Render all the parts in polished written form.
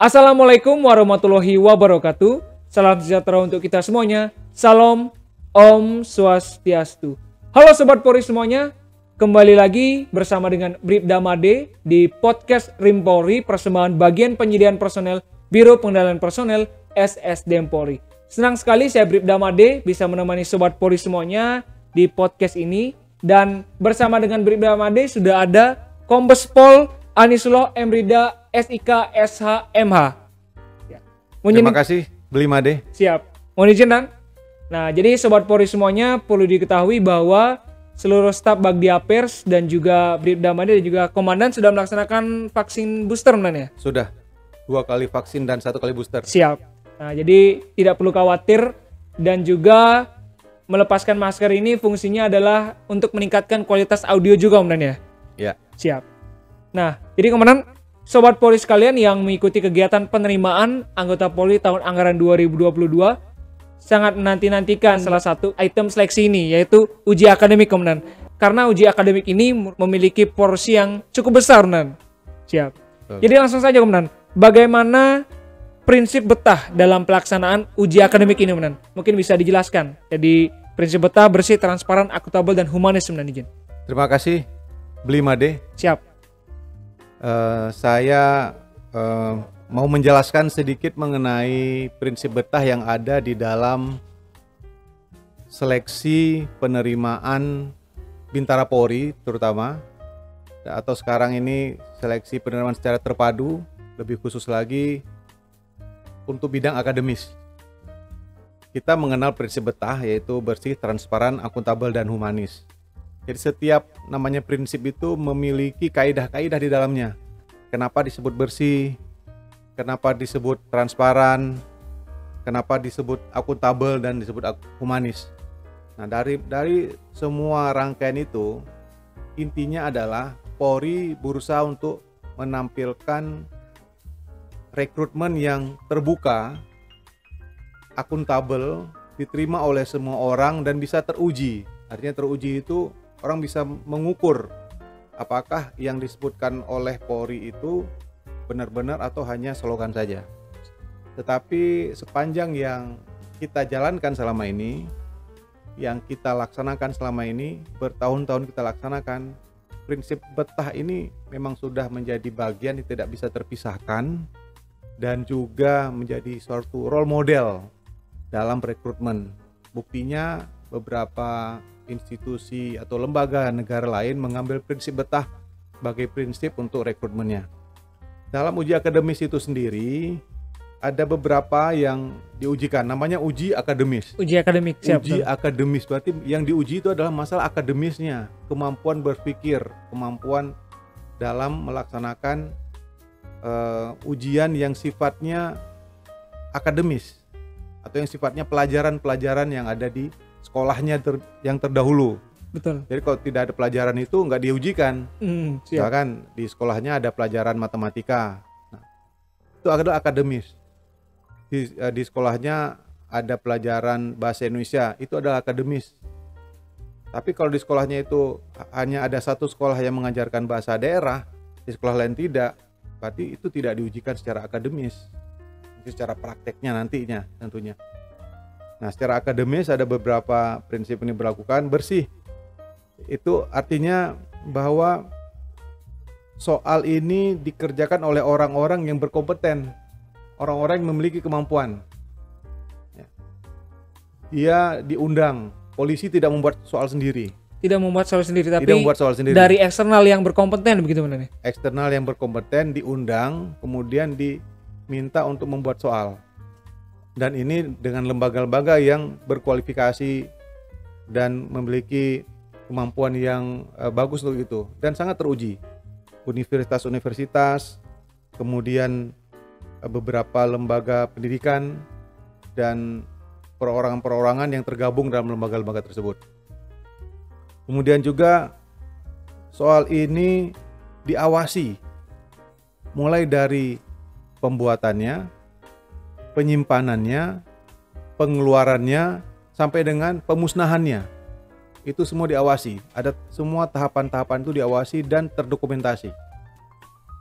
Assalamualaikum warahmatullahi wabarakatuh. Salam sejahtera untuk kita semuanya. Salam, Om Swastiastu. Halo Sobat Polri semuanya. Kembali lagi bersama dengan Bribda Made di podcast Rim Polri, persembahan bagian penyediaan personel Biro Pengendalian Personel SSDM Polri. Senang sekali saya Bribda Made bisa menemani Sobat Polri semuanya di podcast ini. Dan bersama dengan Bribda Made sudah ada Kombes Pol Anisullah Emrida SIK SH MH. Ya. Terima kasih Beli Made. Siap. Mohon izin Dan. Nah, jadi Sobat Polri semuanya perlu diketahui bahwa seluruh staf Bagdia Pers dan juga Bribda Made dan juga Komandan sudah melaksanakan vaksin booster ya? Sudah. 2 kali vaksin dan 1 kali booster. Siap. Nah, jadi tidak perlu khawatir dan juga melepaskan masker ini fungsinya adalah untuk meningkatkan kualitas audio juga Komandan ya? Ya. Siap. Nah, jadi Komandan, Sobat Polri sekalian yang mengikuti kegiatan penerimaan anggota Polri tahun anggaran 2022 sangat menanti-nantikan salah satu item seleksi ini, yaitu uji akademik Komandan. Karena uji akademik ini memiliki porsi yang cukup besar Komandan. Siap. Jadi langsung saja Komandan, bagaimana prinsip betah dalam pelaksanaan uji akademik ini Komandan? Mungkin bisa dijelaskan. Jadi prinsip betah bersih, transparan, akuntabel, dan humanis Komandan izin. Terima kasih Beli Made. Siap. Saya mau menjelaskan sedikit mengenai prinsip betah yang ada di dalam seleksi penerimaan Bintara Polri terutama, atau sekarang ini seleksi penerimaan secara terpadu, lebih khusus lagi untuk bidang akademis. Kita mengenal prinsip betah yaitu bersih, transparan, akuntabel, dan humanis. Jadi setiap namanya prinsip itu memiliki kaidah-kaidah di dalamnya. Kenapa disebut bersih? Kenapa disebut transparan? Kenapa disebut akuntabel dan disebut humanis? Nah, dari semua rangkaian itu intinya adalah Polri berusaha untuk menampilkan rekrutmen yang terbuka, akuntabel, diterima oleh semua orang dan bisa teruji. Artinya teruji itu orang bisa mengukur apakah yang disebutkan oleh Polri itu benar-benar atau hanya slogan saja. Tetapi sepanjang yang kita jalankan selama ini, yang kita laksanakan selama ini, bertahun-tahun kita laksanakan, prinsip betah ini memang sudah menjadi bagian yang tidak bisa terpisahkan dan juga menjadi suatu role model dalam rekrutmen. Buktinya beberapa institusi atau lembaga negara lain mengambil prinsip betah sebagai prinsip untuk rekrutmennya. Dalam uji akademis itu sendiri ada beberapa yang diujikan, namanya uji akademis. Uji akademik, siap. Uji akademis berarti yang diuji itu adalah masalah akademisnya, kemampuan berpikir, kemampuan dalam melaksanakan ujian yang sifatnya akademis atau yang sifatnya pelajaran-pelajaran yang ada di sekolahnya yang terdahulu. Betul. Jadi kalau tidak ada pelajaran itu nggak diujikan. Misalkan di sekolahnya ada pelajaran matematika, nah, itu adalah akademis. Di sekolahnya ada pelajaran bahasa Indonesia, itu adalah akademis. Tapi kalau di sekolahnya itu hanya ada satu sekolah yang mengajarkan bahasa daerah, di sekolah lain tidak, berarti itu tidak diujikan secara akademis, secara prakteknya nantinya tentunya. Nah, secara akademis ada beberapa prinsip ini berlakukan. Bersih itu artinya bahwa soal ini dikerjakan oleh orang-orang yang berkompeten, orang-orang yang memiliki kemampuan. Dia diundang, polisi tidak membuat soal sendiri. Tidak membuat soal sendiri, tapi tidak membuat soal sendiri. Dari eksternal yang berkompeten begitu benar. Eksternal yang berkompeten diundang, kemudian diminta untuk membuat soal. Dan ini dengan lembaga-lembaga yang berkualifikasi dan memiliki kemampuan yang bagus untuk itu dan sangat teruji. Universitas-universitas, kemudian beberapa lembaga pendidikan dan perorangan-perorangan yang tergabung dalam lembaga-lembaga tersebut. Kemudian juga soal ini diawasi mulai dari pembuatannya, penyimpanannya, pengeluarannya, sampai dengan pemusnahannya. Itu semua diawasi. Ada semua tahapan-tahapan itu diawasi dan terdokumentasi.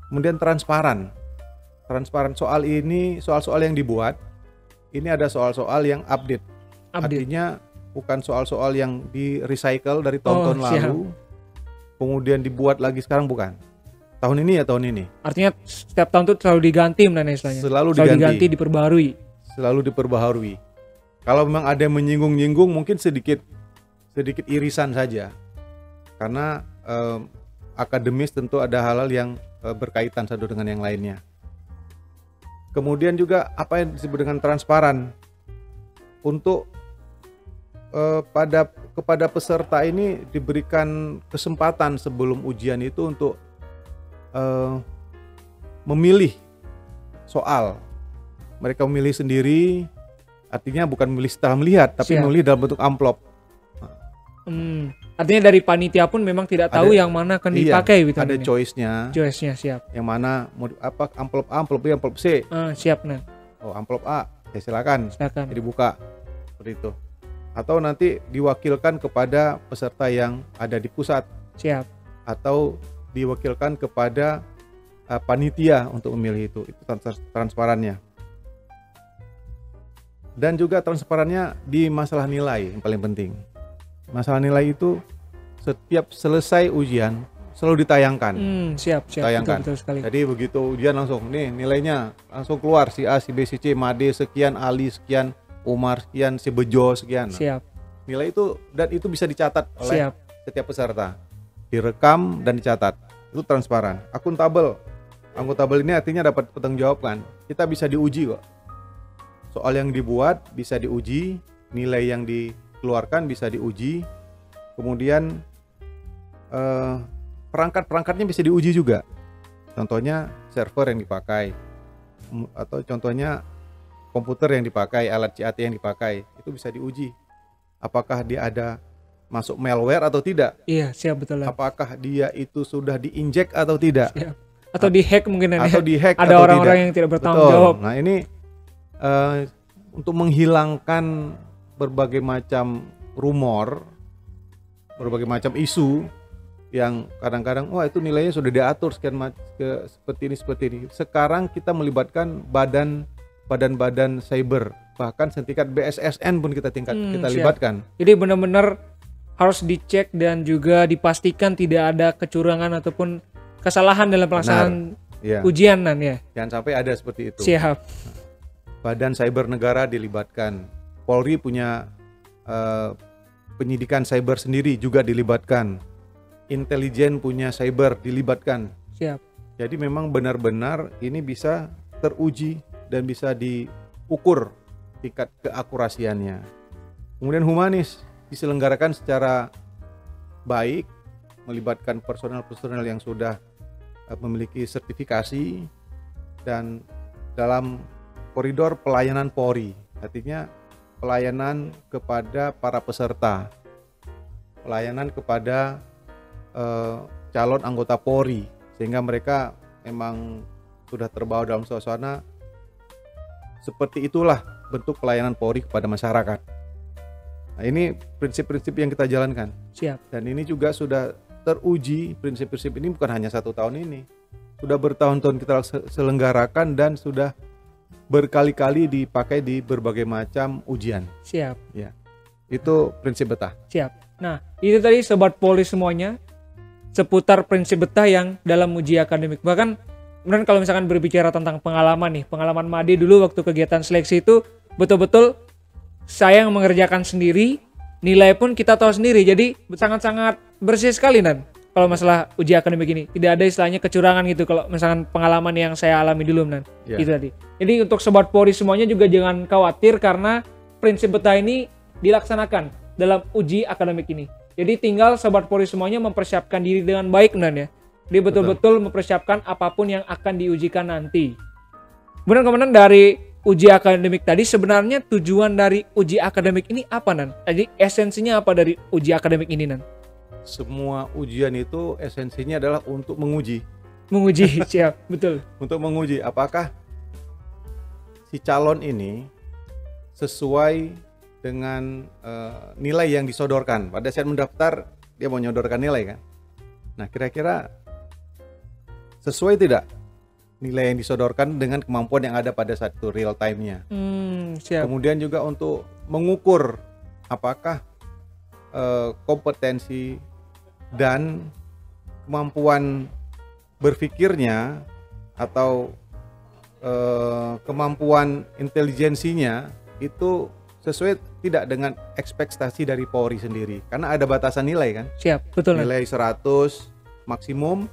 Kemudian transparan. transparan soal ini, soal-soal yang dibuat ini ada soal-soal yang update. Artinya bukan soal-soal yang di recycle dari tahun-tahun lalu kemudian dibuat lagi sekarang, bukan. Tahun ini ya tahun ini. Artinya setiap tahun tuh selalu diganti istilahnya. Selalu diganti, diperbarui. Selalu diperbaharui. Kalau memang ada yang menyinggung-nyinggung mungkin sedikit irisan saja. Karena akademis tentu ada hal-hal yang berkaitan satu dengan yang lainnya. Kemudian juga apa yang disebut dengan transparan. Untuk kepada peserta ini diberikan kesempatan sebelum ujian itu untuk memilih soal. Mereka memilih sendiri, artinya bukan memilih setelah melihat, tapi memilih dalam bentuk amplop. Artinya dari panitia pun memang tidak tahu yang mana akan dipakai. Iya, ada choice-nya. Choice-nya, siap. Yang mana mau apa, amplop A, amplop B, amplop C. Siap, nah. Oh, amplop A, ya silakan. Silakan. Dibuka seperti itu. Atau nanti diwakilkan kepada peserta yang ada di pusat. Siap. Atau diwakilkan kepada panitia untuk memilih itu transparannya. Dan juga transparannya di masalah nilai yang paling penting. Masalah nilai itu setiap selesai ujian selalu ditayangkan. Siap. Tayangkan. Betul sekali. Jadi begitu ujian langsung nih nilainya langsung keluar, si A, si B, si C, Made sekian, Ali sekian, Umar sekian, si Bejo sekian. Siap. Nilai itu dan itu bisa dicatat oleh setiap peserta. Direkam dan dicatat. Itu transparan, akuntabel. Akuntabel ini artinya dapat pertanggungjawabkan. Kita bisa diuji kok. Soal yang dibuat bisa diuji, nilai yang dikeluarkan bisa diuji. Kemudian perangkat-perangkatnya bisa diuji juga. Contohnya server yang dipakai, atau contohnya komputer yang dipakai, alat CAT yang dipakai, itu bisa diuji. Apakah dia ada masuk malware atau tidak? Iya, siap, betul. Apakah dia itu sudah diinjek atau tidak? Siap. Atau dihack mungkin. Atau dihack ada orang-orang yang tidak bertanggung jawab. Nah ini untuk menghilangkan berbagai macam rumor, berbagai macam isu yang kadang-kadang wah itu nilainya sudah diatur sekian seperti ini. Sekarang kita melibatkan badan-badan cyber, bahkan setingkat BSSN pun kita libatkan. Jadi benar-benar harus dicek dan juga dipastikan tidak ada kecurangan ataupun kesalahan dalam pelaksanaan ujian ya. Jangan sampai ada seperti itu. Siap. Badan cyber negara dilibatkan. Polri punya penyidikan cyber sendiri juga dilibatkan. Intelijen punya cyber dilibatkan. Siap. Jadi memang benar-benar ini bisa teruji dan bisa diukur tingkat keakurasiannya. Kemudian humanis diselenggarakan secara baik, melibatkan personel-personel yang sudah memiliki sertifikasi dan dalam koridor pelayanan Polri, artinya pelayanan kepada para peserta, pelayanan kepada calon anggota Polri, sehingga mereka memang sudah terbawa dalam suasana seperti itulah bentuk pelayanan Polri kepada masyarakat. Nah, ini prinsip-prinsip yang kita jalankan. Siap. Dan ini juga sudah teruji, prinsip-prinsip ini bukan hanya 1 tahun ini, sudah bertahun-tahun kita selenggarakan dan sudah berkali-kali dipakai di berbagai macam ujian. Siap. Ya, itu prinsip betah. Siap. Nah, itu tadi Sobat Polri semuanya seputar prinsip betah yang dalam uji akademik. Bahkan kemudian kalau misalkan berbicara tentang pengalaman nih, pengalaman Made dulu waktu kegiatan seleksi itu betul-betul saya yang mengerjakan sendiri, nilai pun kita tahu sendiri. Jadi sangat-sangat bersih sekali Nan. Kalau masalah uji akademik ini tidak ada istilahnya kecurangan gitu. Kalau misalkan pengalaman yang saya alami dulu Nan, itu tadi. Jadi untuk Sobat Polri semuanya juga jangan khawatir karena prinsip betah ini dilaksanakan dalam uji akademik ini. Jadi tinggal Sobat Polri semuanya mempersiapkan diri dengan baik Nan ya. Dia betul-betul mempersiapkan apapun yang akan diujikan nanti. Kemudian dari uji akademik tadi, sebenarnya tujuan dari uji akademik ini apa Nan? Jadi esensinya apa dari uji akademik ini Nan? Semua ujian itu esensinya adalah untuk menguji. Menguji, siap, betul. Untuk menguji apakah si calon ini sesuai dengan nilai yang disodorkan. Pada saat mendaftar dia mau menyodorkan nilai kan. Nah kira-kira sesuai tidak nilai yang disodorkan dengan kemampuan yang ada pada saat itu real time-nya. Siap. Kemudian juga untuk mengukur apakah kompetensi dan kemampuan berpikirnya atau kemampuan intelijensinya itu sesuai tidak dengan ekspektasi dari Polri sendiri, karena ada batasan nilai kan. Siap, betul. Nilai 100 maksimum,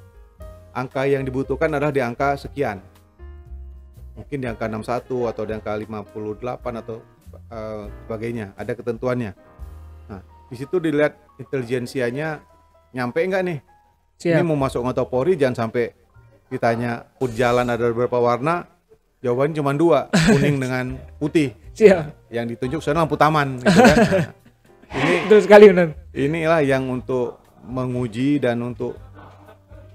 angka yang dibutuhkan adalah di angka sekian, mungkin di angka 61 atau di angka 58 atau sebagainya, ada ketentuannya. Nah, di situ dilihat intelijensianya nyampe enggak nih. Siap. Ini mau masuk anggota Polri, jangan sampai ditanya put jalan ada beberapa warna, jawabannya cuma 2, kuning dengan putih. Siap. Yang ditunjuk sana lampu taman gitu kan. Nah, ini Betul sekali, benar. inilah yang untuk menguji dan untuk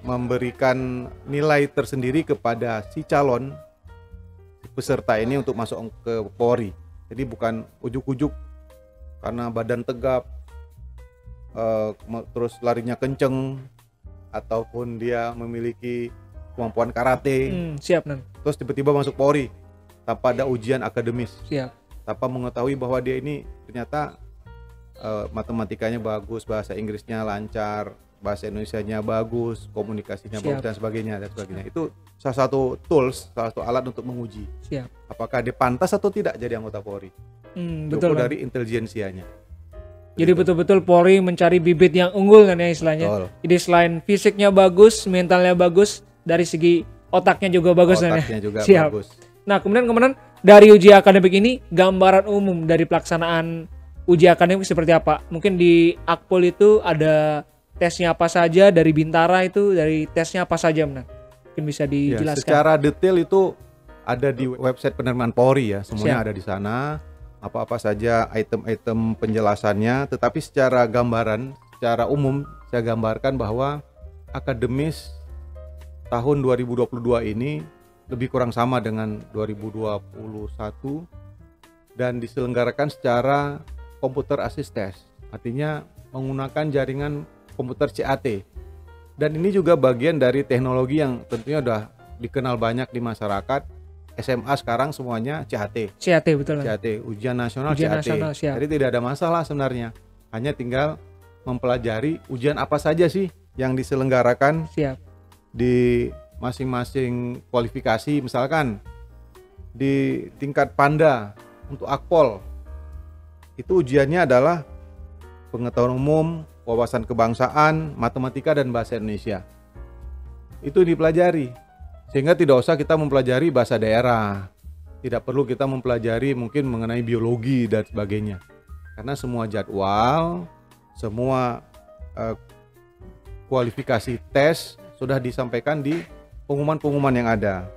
memberikan nilai tersendiri kepada si calon peserta ini untuk masuk ke Polri. Jadi bukan ujuk-ujuk karena badan tegap, terus larinya kenceng, ataupun dia memiliki kemampuan karate, Siap, Nan. terus tiba-tiba masuk Polri tanpa ada ujian akademis, Siap. tanpa mengetahui bahwa dia ini ternyata matematikanya bagus, bahasa Inggrisnya lancar, bahasa Indonesianya bagus, komunikasinya bagus dan sebagainya. Itu salah satu tools, salah satu alat untuk menguji. Siap. Apakah dia pantas atau tidak jadi anggota Polri. Betul. Dari intelijensianya. Jadi betul-betul Polri mencari bibit yang unggul kan ya istilahnya. Betul. Jadi selain fisiknya bagus, mentalnya bagus, dari segi otaknya juga bagus kan ya. Otaknya juga Siap. bagus. Nah, kemudian dari uji akademik ini, gambaran umum dari pelaksanaan uji akademik seperti apa? Mungkin di Akpol itu ada tesnya apa saja, dari Bintara itu dari tesnya apa saja, Nan? Mungkin bisa dijelaskan. Secara detail itu ada di website penerimaan Polri ya, semuanya Siap. ada di sana. Apa-apa saja item-item penjelasannya, tetapi secara gambaran, secara umum saya gambarkan bahwa akademis tahun 2022 ini lebih kurang sama dengan 2021 dan diselenggarakan secara komputer assist test, artinya menggunakan jaringan komputer CAT. Dan ini juga bagian dari teknologi yang tentunya sudah dikenal banyak di masyarakat. SMA sekarang semuanya CAT. CAT, betul. CAT, ujian nasional Ujian CAT. nasional, siap. Jadi tidak ada masalah sebenarnya. Hanya tinggal mempelajari ujian apa saja sih yang diselenggarakan Siap. di masing-masing kualifikasi. Misalkan di tingkat Panda untuk Akpol, itu ujiannya adalah pengetahuan umum, wawasan kebangsaan, matematika dan bahasa Indonesia. Itu dipelajari, sehingga tidak usah kita mempelajari bahasa daerah, tidak perlu kita mempelajari mungkin mengenai biologi dan sebagainya, karena semua jadwal, semua kualifikasi tes sudah disampaikan di pengumuman-pengumuman yang ada.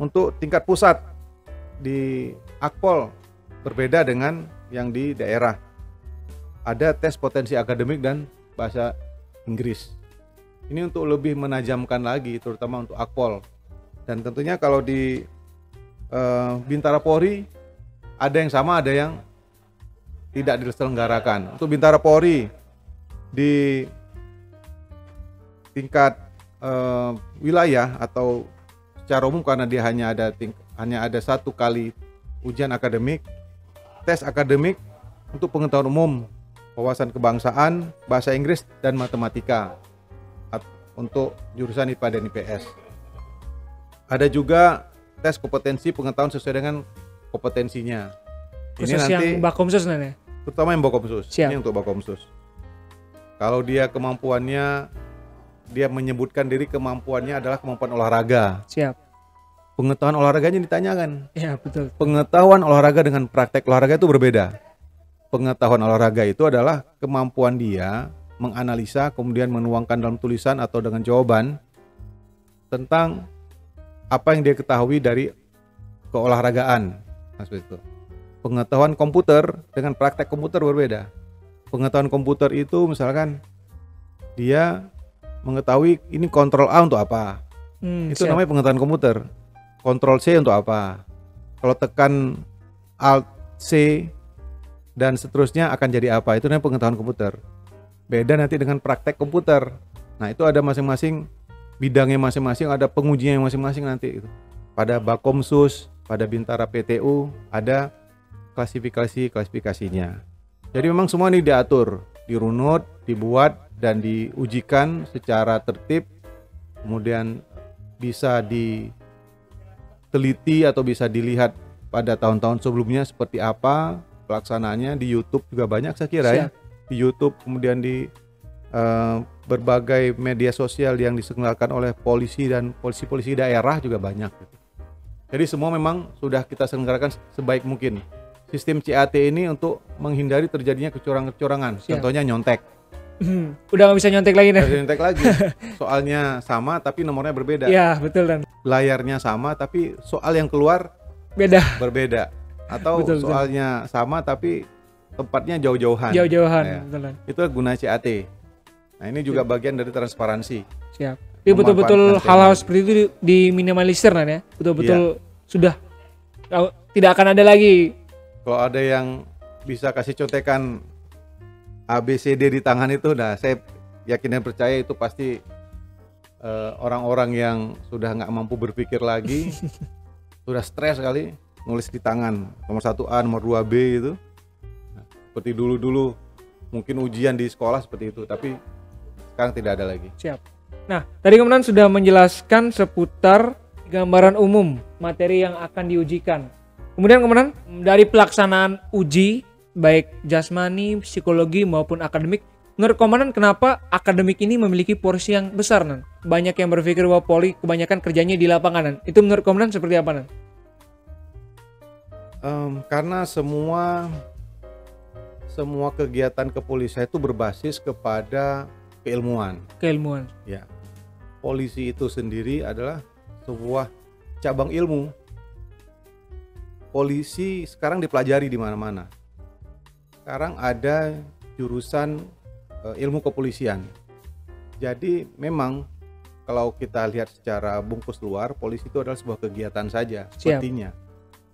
Untuk tingkat pusat di Akpol berbeda dengan yang di daerah. Ada tes potensi akademik dan bahasa Inggris. Ini untuk lebih menajamkan lagi, terutama untuk Akpol. Dan tentunya kalau di Bintara Polri ada yang sama, ada yang tidak diselenggarakan. Untuk Bintara Polri di tingkat wilayah atau secara umum, karena dia hanya ada satu kali ujian akademik, tes akademik untuk pengetahuan umum, wawasan kebangsaan, bahasa Inggris dan matematika untuk jurusan IPA dan IPS. Ada juga tes kompetensi pengetahuan sesuai dengan kompetensinya. Khusus ini nanti yang Bakomsus ya? terutama yang Bakomsus. Siap. Ini untuk Bakomsus. Kalau dia kemampuannya, dia menyebutkan diri kemampuannya adalah kemampuan olahraga. Siap. Pengetahuan olahraganya ditanyakan. Ya, betul. Pengetahuan olahraga dengan praktek olahraga itu berbeda. Pengetahuan olahraga itu adalah kemampuan dia menganalisa, kemudian menuangkan dalam tulisan atau dengan jawaban tentang apa yang dia ketahui dari keolahragaan. Nah, seperti itu. Pengetahuan komputer dengan praktek komputer berbeda. Pengetahuan komputer itu misalkan dia mengetahui ini kontrol A untuk apa. Itu siap. namanya pengetahuan komputer. Kontrol C untuk apa. Kalau tekan Alt C dan seterusnya akan jadi apa. Itu namanya pengetahuan komputer. Beda nanti dengan praktek komputer. Nah, itu ada masing-masing bidangnya masing-masing, ada pengujinya masing-masing nanti. Pada Bakomsus, pada Bintara PTU ada klasifikasinya. Jadi memang semua ini diatur, dirunut, dibuat dan diujikan secara tertib, kemudian bisa diteliti atau bisa dilihat pada tahun-tahun sebelumnya seperti apa pelaksanaannya. Di YouTube juga banyak saya kira ya. Di YouTube, kemudian di berbagai media sosial yang diselenggarakan oleh polisi dan polisi-polisi daerah juga banyak gitu. Jadi semua memang sudah kita selenggarakan sebaik mungkin. Sistem CAT ini untuk menghindari terjadinya kecurangan-kecurangan. Contohnya nyontek. Udah nggak bisa nyontek lagi nih. Nyontek lagi. Soalnya sama tapi nomornya berbeda. Ya betul dan. Layarnya sama tapi soal yang keluar berbeda. Atau betul. soalnya sama tapi tempatnya jauh-jauhan. Ya. Itu guna CAT. Nah ini juga bagian dari transparansi. Siap. Jadi betul-betul hal-hal seperti itu diminimalisir kan ya. Betul-betul sudah tidak akan ada lagi. Kalau ada yang bisa kasih contekan ABCD di tangan itu, nah saya yakin dan percaya itu pasti orang-orang yang sudah nggak mampu berpikir lagi, sudah stres kali, nulis di tangan nomor 1A, nomor 2B itu. Nah, seperti dulu-dulu mungkin ujian di sekolah seperti itu, tapi sekarang tidak ada lagi. Siap. Nah, tadi kemudian sudah menjelaskan seputar gambaran umum materi yang akan diujikan. Kemudian dari pelaksanaan uji baik jasmani, psikologi maupun akademik, menurut komandan kenapa akademik ini memiliki porsi yang besar Nan? Banyak yang berpikir bahwa Polri kebanyakan kerjanya di lapangan Nan. Itu menurut komandan seperti apa Nan? Karena semua kegiatan kepolisian itu berbasis kepada keilmuan. Ya. Polisi itu sendiri adalah sebuah cabang ilmu. Polisi sekarang dipelajari di mana-mana. Sekarang ada jurusan ilmu kepolisian. Jadi memang kalau kita lihat secara bungkus luar, polisi itu adalah sebuah kegiatan saja sepertinya.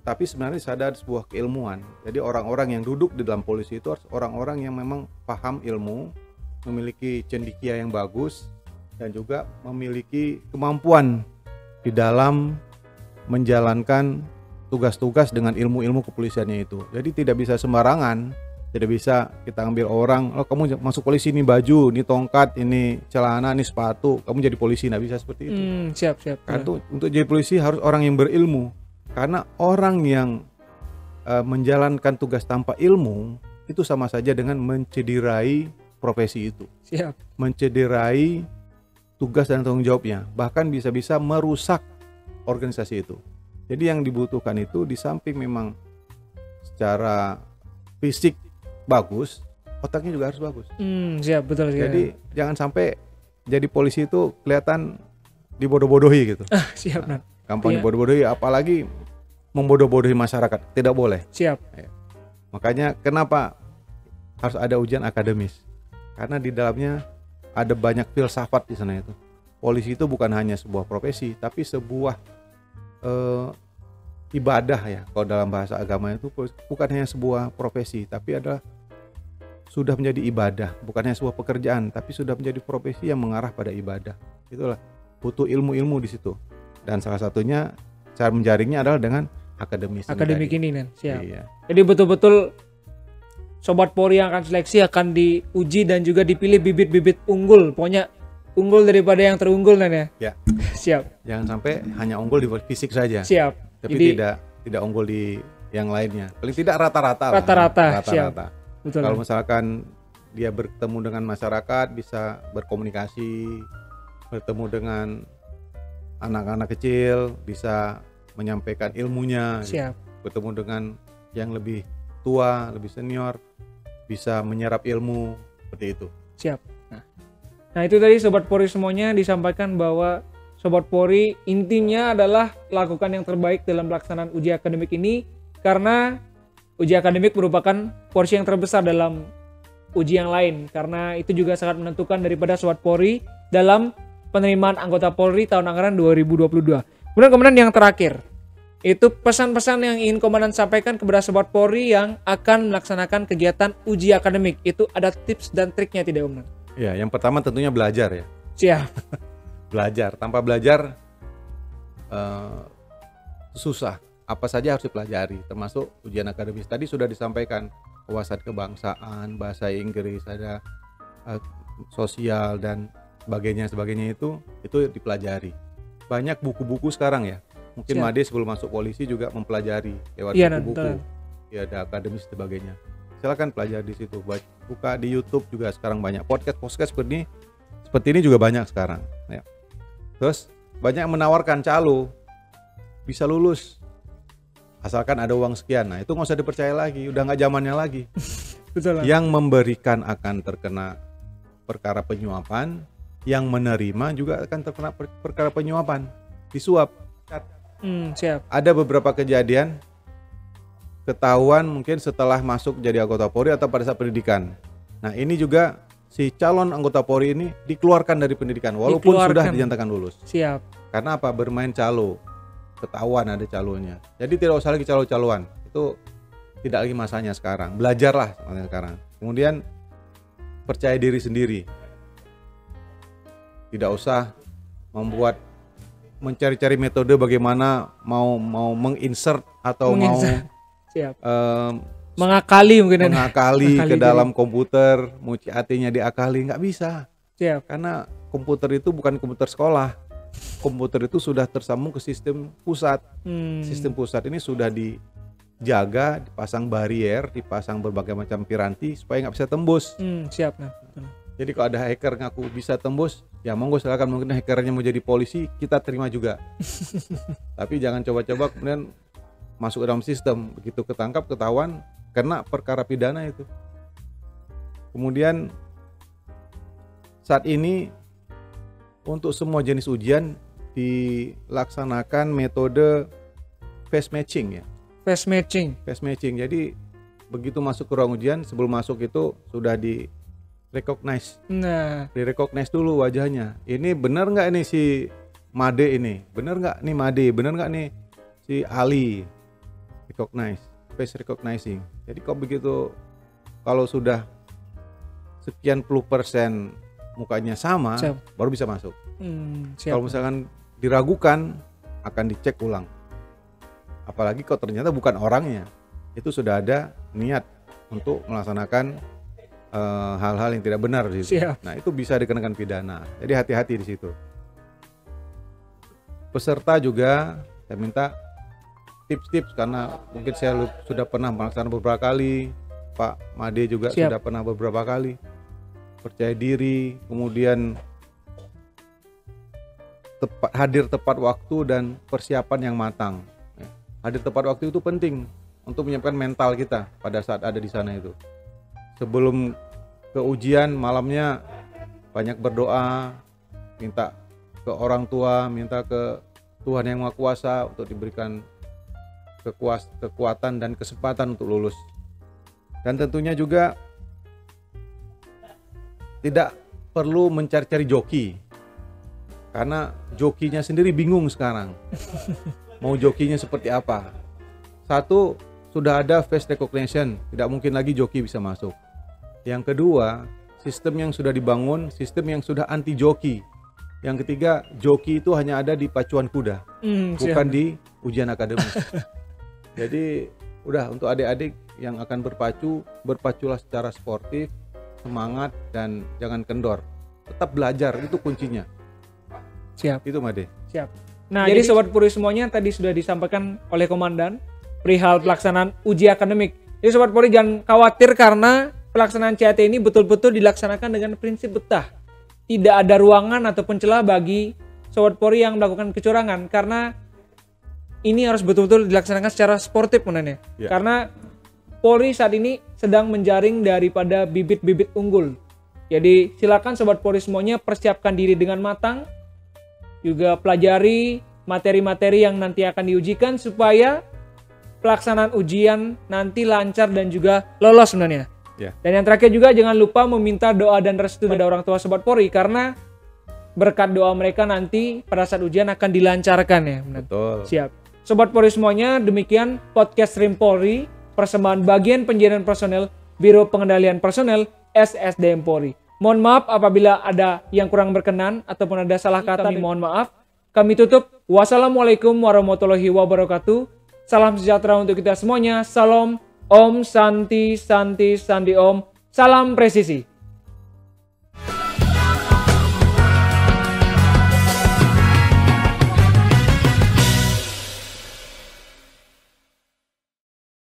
Tapi sebenarnya ada sebuah keilmuan. Jadi orang-orang yang duduk di dalam polisi itu harus orang-orang yang memang paham ilmu, memiliki cendekia yang bagus, dan juga memiliki kemampuan di dalam menjalankan tugas-tugas dengan ilmu-ilmu kepolisiannya itu. Jadi tidak bisa sembarangan, tidak bisa kita ambil orang, oh kamu masuk polisi ini baju, ini tongkat, ini celana, ini sepatu, kamu jadi polisi, nggak bisa seperti itu. Siap. Karena untuk jadi polisi harus orang yang berilmu. Karena orang yang menjalankan tugas tanpa ilmu itu sama saja dengan mencederai profesi itu. Siap. Mencederai tugas dan tanggung jawabnya, bahkan bisa-bisa merusak organisasi itu. Jadi yang dibutuhkan itu di samping memang secara fisik bagus, otaknya juga harus bagus. Siap, betul. Jadi jangan sampai jadi polisi itu kelihatan dibodoh-bodohi gitu. Siap, Nan. Gampang dibodoh-bodohi, apalagi membodoh-bodohi masyarakat, tidak boleh. Siap. Ya. Makanya kenapa harus ada ujian akademis? Karena di dalamnya ada banyak filsafat di sana itu. Polisi itu bukan hanya sebuah profesi, tapi sebuah ibadah ya. Kalau dalam bahasa agama itu bukan hanya sebuah profesi, tapi adalah sudah menjadi ibadah. Bukan hanya sebuah pekerjaan, tapi sudah menjadi profesi yang mengarah pada ibadah. Itulah butuh ilmu-ilmu di situ. Dan salah satunya cara menjaringnya adalah dengan akademik ini Nan. Siap. Iya. Jadi betul-betul Sobat Polri yang akan seleksi akan diuji dan juga dipilih bibit-bibit unggul. Pokoknya unggul daripada yang terunggul Nan ya. Ya. Siap. Jangan sampai hanya unggul di fisik saja. Siap. Tapi tidak unggul di yang lainnya. Paling tidak rata-rata. Siap. Betul. Kalau misalkan dia bertemu dengan masyarakat, bisa berkomunikasi, bertemu dengan anak-anak kecil, bisa menyampaikan ilmunya. Siap. Bertemu dengan yang lebih tua, lebih senior, bisa menyerap ilmu seperti itu. Siap. Nah itu tadi Sobat Polri semuanya disampaikan bahwa Sobat Polri intinya adalah lakukan yang terbaik dalam pelaksanaan uji akademik ini, karena uji akademik merupakan porsi yang terbesar dalam uji yang lain, karena itu juga sangat menentukan daripada Sobat Polri dalam penerimaan anggota Polri tahun anggaran 2022. Kemudian yang terakhir, itu pesan-pesan yang ingin komandan sampaikan kepada Sobat Polri yang akan melaksanakan kegiatan uji akademik. Itu ada tips dan triknya tidak Om? Ya, yang pertama tentunya belajar ya. Siap. belajar. Tanpa belajar susah. Apa saja harus dipelajari, termasuk ujian akademis. Tadi sudah disampaikan wawasan kebangsaan, bahasa Inggris, ada sosial dan sebagainya itu dipelajari. Banyak buku-buku sekarang ya. Mungkin Made sebelum masuk polisi juga mempelajari lewat buku-buku. Ya, ada akademis sebagainya. Silakan pelajari di situ. Buka di YouTube juga sekarang banyak podcast seperti ini juga banyak sekarang. Ya. Terus banyak menawarkan calo bisa lulus asalkan ada uang sekian. Nah itu nggak usah dipercaya lagi, udah nggak zamannya lagi. Betul. Yang memberikan akan terkena perkara penyuapan, yang menerima juga akan terkena perkara penyuapan, disuap. Siap. Ada beberapa kejadian ketahuan mungkin setelah masuk jadi anggota Polri atau pada saat pendidikan. Nah ini juga si calon anggota Polri ini dikeluarkan dari pendidikan walaupun sudah dinyatakan lulus. Siap. Karena apa? Bermain calo. Ketahuan ada calonya. Jadi tidak usah lagi calo-caloan. Itu tidak lagi masanya sekarang. Belajarlah sekarang. Kemudian percaya diri sendiri. Tidak usah mencari-cari metode bagaimana mau menginsert atau Siap. Mengakali ke dalam komputer, mau CAT-nya diakali, nggak bisa. Siap. Karena komputer itu bukan komputer sekolah. Komputer itu sudah tersambung ke sistem pusat. Sistem pusat ini sudah dijaga, dipasang barier, dipasang berbagai macam piranti supaya nggak bisa tembus. Siap. Jadi kalau ada hacker ngaku bisa tembus, ya monggo silakan, mungkin hackernya mau jadi polisi, kita terima juga. Tapi jangan coba-coba kemudian masuk ke dalam sistem, begitu ketangkap ketahuan kena perkara pidana itu. Kemudian saat ini untuk semua jenis ujian dilaksanakan metode face matching ya. Face matching. Jadi begitu masuk ke ruang ujian, sebelum masuk itu sudah recognize. Di-recognize dulu wajahnya. Ini benar nggak ini si Made ini? Benar nggak nih Made? Benar nggak nih si Ali? Recognize, face recognizing. Jadi kok begitu, kalau sudah sekian puluh persen mukanya sama, baru bisa masuk. Kalau misalkan diragukan, akan dicek ulang. Apalagi kalau ternyata bukan orangnya, itu sudah ada niat untuk melaksanakan hal-hal yang tidak benar di situ. Nah itu bisa dikenakan pidana. Jadi hati-hati di situ. Peserta juga saya minta tips-tips, karena mungkin saya sudah pernah melaksanakan beberapa kali, Pak Made juga sudah pernah beberapa kali. Percaya diri, kemudian hadir tepat waktu dan persiapan yang matang. Hadir tepat waktu itu penting untuk menyiapkan mental kita pada saat ada di sana itu. Sebelum ke ujian malamnya banyak berdoa, minta ke orang tua, minta ke Tuhan Yang Maha Kuasa untuk diberikan kekuatan dan kesempatan untuk lulus. Dan tentunya juga tidak perlu mencari-cari joki, karena jokinya sendiri bingung sekarang mau jokinya seperti apa. Satu, sudah ada face recognition, tidak mungkin lagi joki bisa masuk. Yang kedua, sistem yang sudah dibangun, sistem yang sudah anti joki. Yang ketiga, joki itu hanya ada di pacuan kuda, bukan di ujian akademis. Jadi udah, untuk adik-adik yang akan berpaculah secara sportif, semangat, dan jangan kendor. Tetap belajar, itu kuncinya. Siap. Itu Made. Siap. Nah, jadi Sobat Polri semuanya, tadi sudah disampaikan oleh Komandan perihal pelaksanaan uji akademik. Jadi Sobat Polri jangan khawatir, karena pelaksanaan CAT ini betul-betul dilaksanakan dengan prinsip betah. Tidak ada ruangan ataupun celah bagi Sobat Polri yang melakukan kecurangan, karena ini harus betul-betul dilaksanakan secara sportif sebenarnya. Karena Polri saat ini sedang menjaring daripada bibit-bibit unggul. Jadi silakan Sobat Polri semuanya persiapkan diri dengan matang, juga pelajari materi-materi yang nanti akan diujikan supaya pelaksanaan ujian nanti lancar dan juga lolos sebenarnya. Dan yang terakhir juga jangan lupa meminta doa dan restu pada orang tua Sobat Polri, karena berkat doa mereka nanti pada saat ujian akan dilancarkan ya. Betul. Siap. Sobat Polri semuanya, demikian podcast Stream Polri, persembahan bagian penjaringan personel Biro Pengendalian Personel SSDM Polri. Mohon maaf apabila ada yang kurang berkenan ataupun ada salah kata, kami mohon maaf. Kami tutup. Wassalamualaikum warahmatullahi wabarakatuh. Salam sejahtera untuk kita semuanya. Salam, Om, Santi, Santi, Sandi Om. Salam presisi.